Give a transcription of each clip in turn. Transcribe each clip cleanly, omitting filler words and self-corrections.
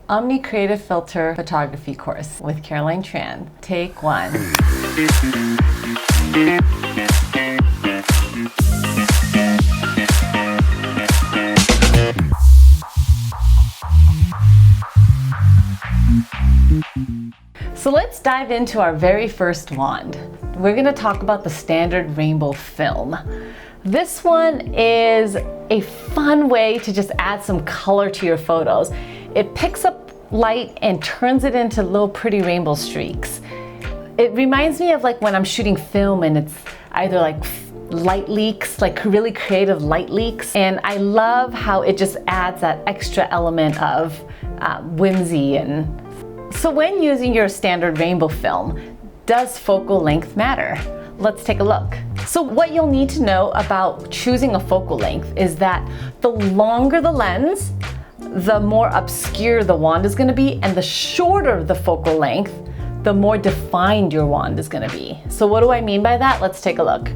OMNI Creative Filter Photography course with Caroline Tran. Take one. So let's dive into our very first wand. We're going to talk about the standard rainbow film. This one is a fun way to just add some color to your photos. It picks up light and turns it into little pretty rainbow streaks. It reminds me of like when I'm shooting film and it's either like light leaks, like really creative light leaks. And I love how it just adds that extra element of whimsy. And so when using your standard rainbow film, does focal length matter? Let's take a look. So what you'll need to know about choosing a focal length is that the longer the lens, the more obscure the wand is going to be, and the shorter the focal length, the more defined your wand is going to be. So what do I mean by that? Let's take a look.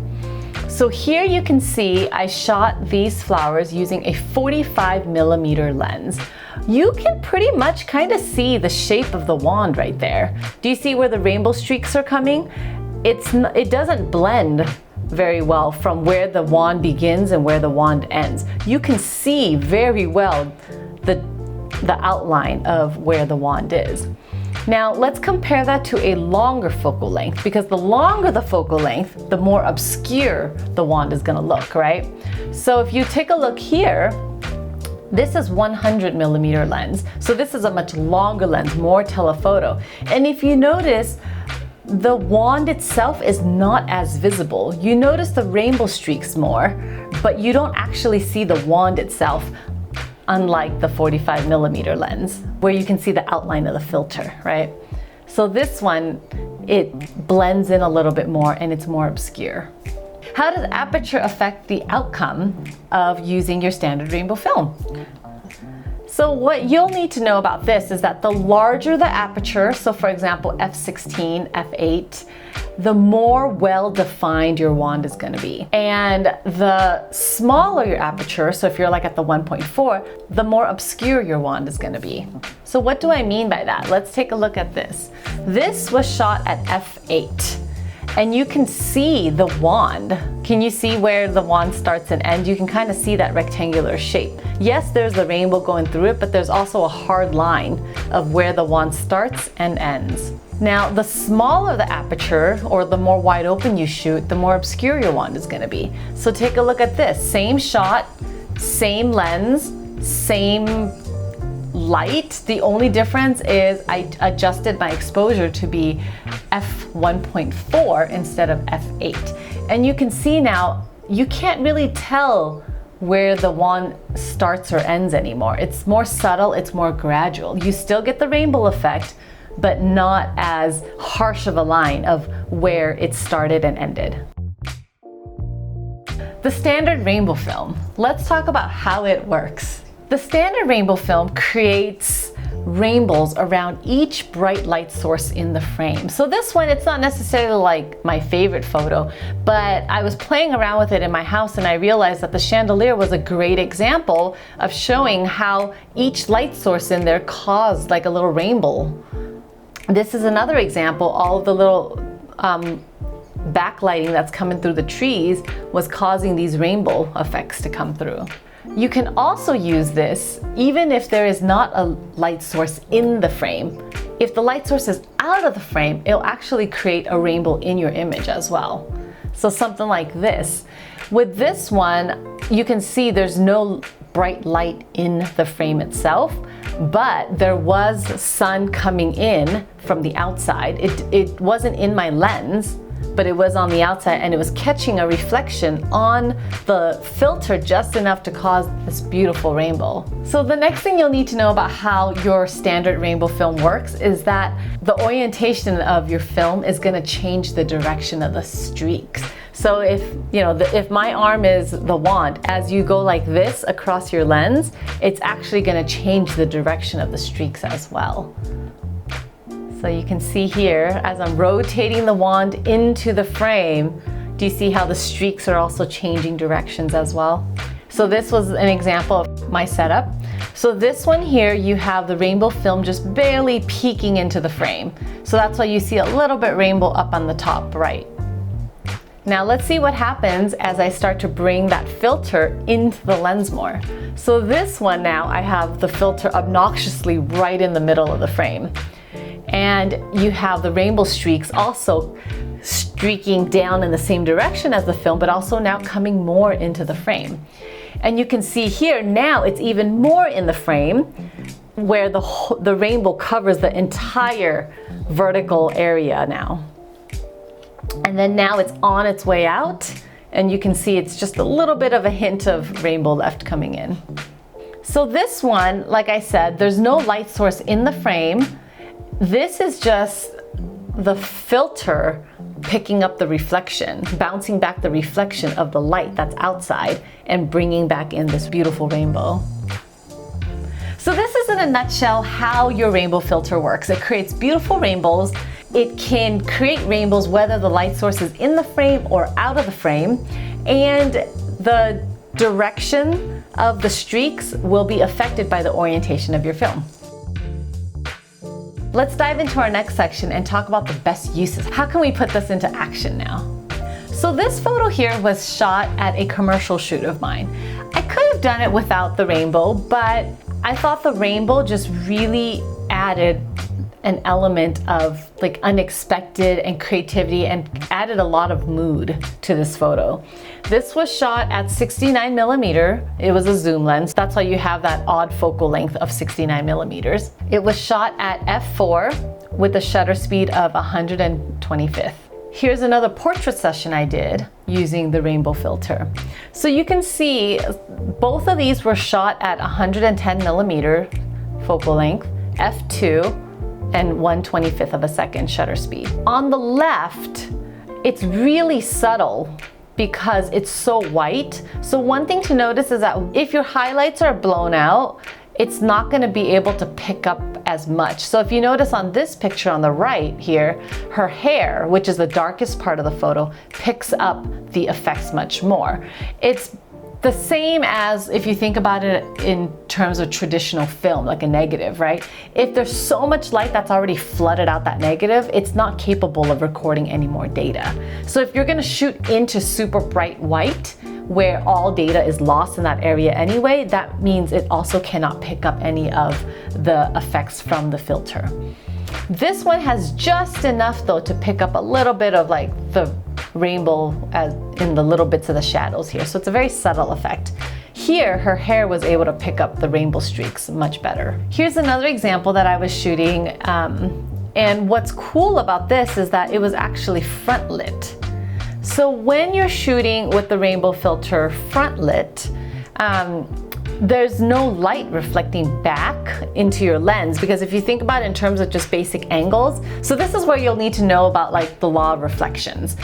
So here you can see I shot these flowers using a 45mm lens. You can pretty much kind of see the shape of the wand right there. Do you see where the rainbow streaks are coming? It doesn't blend very well from where the wand begins and where the wand ends. You can see very well the outline of where the wand is. Now let's compare that to a longer focal length, because the longer the focal length, the more obscure the wand is going to look, right? So if you take a look here, this is 100mm lens. So this is a much longer lens, more telephoto. And if you notice, the wand itself is not as visible. You notice the rainbow streaks more, but you don't actually see the wand itself, unlike the 45mm lens, where you can see the outline of the filter, right? So this one, it blends in a little bit more and it's more obscure. How does aperture affect the outcome of using your standard rainbow film? So what you'll need to know about this is that the larger the aperture, so for example f16, f8, the more well-defined your wand is going to be. And the smaller your aperture, so if you're like at the 1.4, the more obscure your wand is going to be. So what do I mean by that? Let's take a look at this. This was shot at f8. And you can see the wand. Can you see where the wand starts and ends? You can kind of see that rectangular shape. Yes, there's the rainbow going through it, but there's also a hard line of where the wand starts and ends. Now, the smaller the aperture, or the more wide open you shoot, the more obscure your wand is going to be. So take a look at this. Same shot, same lens, same light. The only difference is I adjusted my exposure to be f1.4 instead of f8. And you can see now, you can't really tell where the wand starts or ends anymore. It's more subtle, it's more gradual. You still get the rainbow effect, but not as harsh of a line of where it started and ended. The standard rainbow film. Let's talk about how it works. The standard rainbow film creates rainbows around each bright light source in the frame. So this one, it's not necessarily like my favorite photo, but I was playing around with it in my house and I realized that the chandelier was a great example of showing how each light source in there caused like a little rainbow. This is another example. All of the little backlighting that's coming through the trees was causing these rainbow effects to come through. You can also use this even if there is not a light source in the frame. If the light source is out of the frame, it'll actually create a rainbow in your image as well. So something like this. With this one, you can see there's no bright light in the frame itself, but there was sun coming in from the outside. It wasn't in my lens, but it was on the outside and it was catching a reflection on the filter just enough to cause this beautiful rainbow. So the next thing you'll need to know about how your standard rainbow film works is that the orientation of your film is going to change the direction of the streaks. So if my arm is the wand, as you go like this across your lens, it's actually going to change the direction of the streaks as well. So you can see here, as I'm rotating the wand into the frame, do you see how the streaks are also changing directions as well? So this was an example of my setup. So this one here, you have the rainbow film just barely peeking into the frame. So that's why you see a little bit rainbow up on the top right. Now let's see what happens as I start to bring that filter into the lens more. So this one now, I have the filter obnoxiously right in the middle of the frame. And you have the rainbow streaks also streaking down in the same direction as the film, but also now coming more into the frame. And you can see here now it's even more in the frame where the rainbow covers the entire vertical area now. And then now it's on its way out, and you can see it's just a little bit of a hint of rainbow left coming in. So this one, like I said, there's no light source in the frame. This is just the filter picking up the reflection, bouncing back the reflection of the light that's outside and bringing back in this beautiful rainbow. So this is in a nutshell how your rainbow filter works. It creates beautiful rainbows. It can create rainbows whether the light source is in the frame or out of the frame, and the direction of the streaks will be affected by the orientation of your film. Let's dive into our next section and talk about the best uses. How can we put this into action now? So this photo here was shot at a commercial shoot of mine. I could have done it without the rainbow, but I thought the rainbow just really added an element of like unexpected and creativity and added a lot of mood to this photo. This was shot at 69 millimeter. It was a zoom lens. That's why you have that odd focal length of 69 millimeters. It was shot at f4 with a shutter speed of 125th. Here's another portrait session I did using the rainbow filter. So you can see both of these were shot at 110 millimeter focal length, f2, and 1/25th of a second shutter speed. On the left, it's really subtle because it's so white. So one thing to notice is that if your highlights are blown out, it's not going to be able to pick up as much. So if you notice on this picture on the right here, her hair, which is the darkest part of the photo, picks up the effects much more. It's the same as if you think about it in terms of traditional film, like a negative, right? If there's so much light that's already flooded out that negative, it's not capable of recording any more data. So if you're gonna shoot into super bright white, where all data is lost in that area anyway, that means it also cannot pick up any of the effects from the filter. This one has just enough though to pick up a little bit of like the rainbow as in the little bits of the shadows here. So it's a very subtle effect. Here, her hair was able to pick up the rainbow streaks much better. Here's another example that I was shooting. And what's cool about this is that it was actually front lit. So when you're shooting with the rainbow filter front lit, there's no light reflecting back into your lens, because if you think about it in terms of just basic angles, so this is where you'll need to know about like the law of reflections.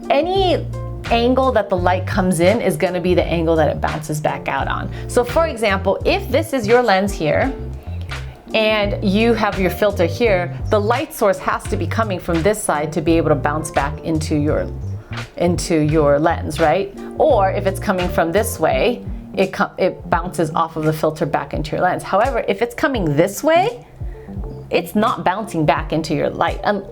Any angle that the light comes in is going to be the angle that it bounces back out on. So for example, if this is your lens here and you have your filter here, the light source has to be coming from this side to be able to bounce back into your lens, right? Or if it's coming from this way, it bounces off of the filter back into your lens. However, if it's coming this way, it's not bouncing back into your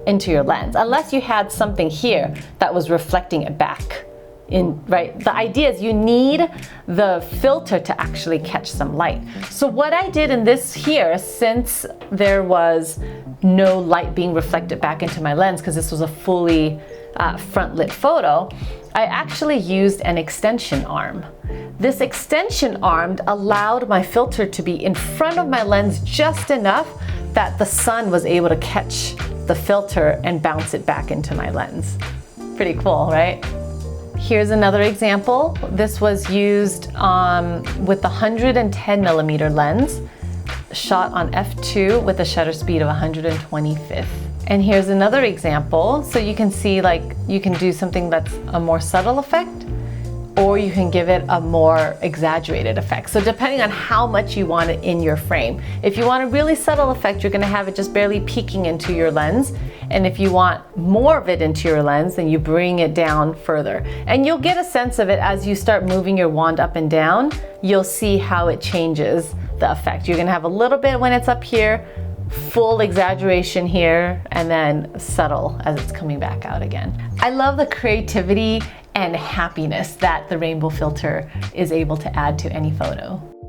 into your lens, unless you had something here that was reflecting it back in, right? The idea is you need the filter to actually catch some light. So what I did in this here, since there was no light being reflected back into my lens, because this was a fully front lit photo, I actually used an extension arm. This extension arm allowed my filter to be in front of my lens just enough that the sun was able to catch the filter and bounce it back into my lens. Pretty cool, right? Here's another example. This was used with the 110 millimeter lens, shot on f2 with a shutter speed of 125th. And here's another example. So you can see like you can do something that's a more subtle effect or you can give it a more exaggerated effect. So depending on how much you want it in your frame. If you want a really subtle effect, you're gonna have it just barely peeking into your lens. And if you want more of it into your lens, then you bring it down further. And you'll get a sense of it as you start moving your wand up and down. You'll see how it changes the effect. You're gonna have a little bit when it's up here, full exaggeration here, and then subtle as it's coming back out again. I love the creativity and happiness that the rainbow filter is able to add to any photo.